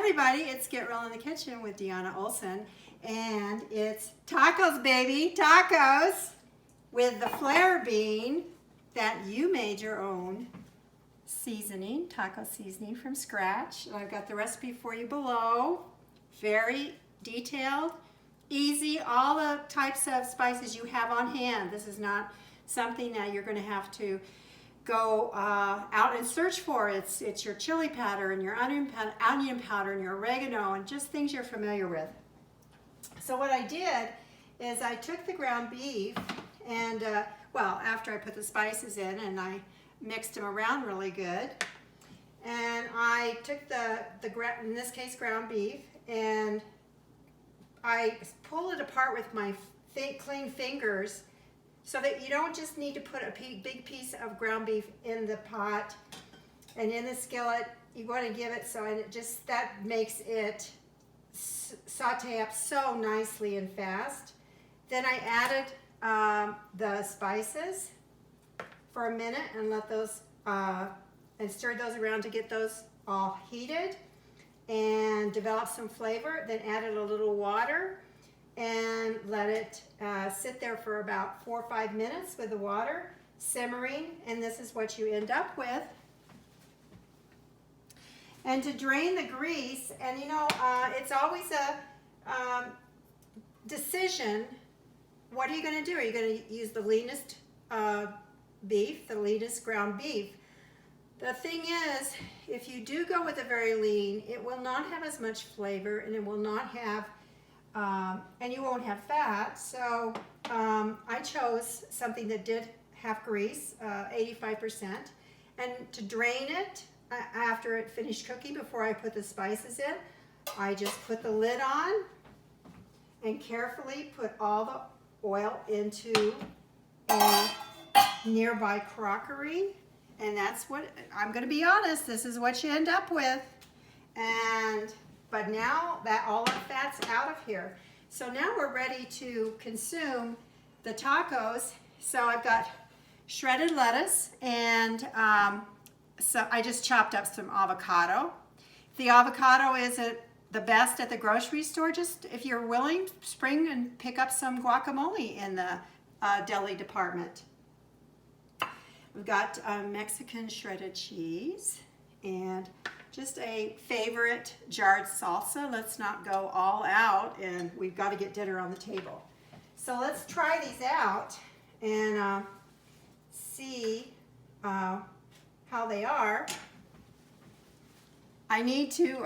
everybody, it's Get Real in the Kitchen with Deanna Olson, and it's tacos, baby, tacos with the flare bean that you made your own seasoning, taco seasoning from scratch. I've got the recipe for you below. Very detailed, easy, all the types of spices you have on hand. This is not something that you're going to have to go out and search for. It's your chili powder and your onion powder and your oregano and just things you're familiar with. So what I did is I took the ground beef and, well, after I put the spices in and I mixed them around really good, and I took in this case, ground beef, and I pull it apart with my clean fingers so that you don't just need to put a big piece of ground beef in the pot and in the skillet. You want to give it so that makes it saute up so nicely and fast. Then I added the spices for a minute and let those and stirred those around to get those all heated and develop some flavor. Then added a little water and let it sit there for about 4 or 5 minutes with the water simmering, and this is what you end up with. And to drain the grease, and you know, it's always a decision. What are you going to do? Are you going to use the leanest beef, the leanest ground beef? The thing is, if you do go with a very lean, it will not have as much flavor, and it will not have and you won't have fat. So I chose something that did have grease, 85%. And to drain it after it finished cooking, before I put the spices in, I just put the lid on and carefully put all the oil into a nearby crockery. And that's what, I'm going to be honest, this is what you end up with. But now that all our fat's out of here. So now we're ready to consume the tacos. So I've got shredded lettuce, and so I just chopped up some avocado. If the avocado isn't the best at the grocery store, just if you're willing, spring and pick up some guacamole in the deli department. We've got Mexican shredded cheese and just a favorite jarred salsa. Let's not go all out, and we've got to get dinner on the table. So let's try these out and see how they are. I need to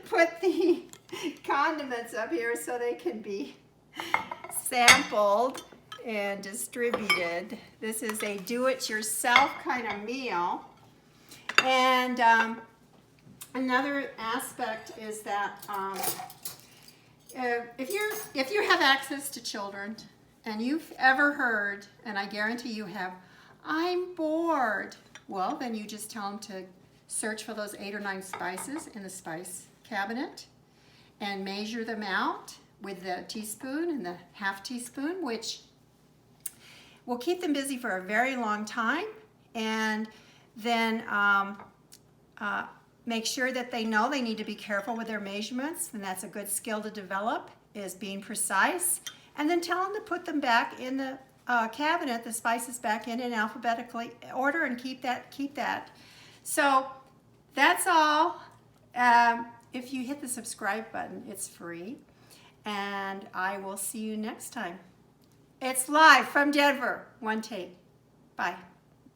put the condiments up here so they can be sampled and distributed. This is a do-it-yourself kind of meal. And another aspect is that if you have access to children and you've ever heard, and I guarantee you have, I'm bored, well, then you just tell them to search for those 8 or 9 spices in the spice cabinet and measure them out with the teaspoon and the half teaspoon, which will keep them busy for a very long time. And then make sure that they know they need to be careful with their measurements, and that's a good skill to develop, is being precise. And then tell them to put them back in the cabinet, the spices back in alphabetical order, and keep that. So that's all. If you hit the subscribe button, it's free, and I will see you next time. It's live from Denver, one take. Bye.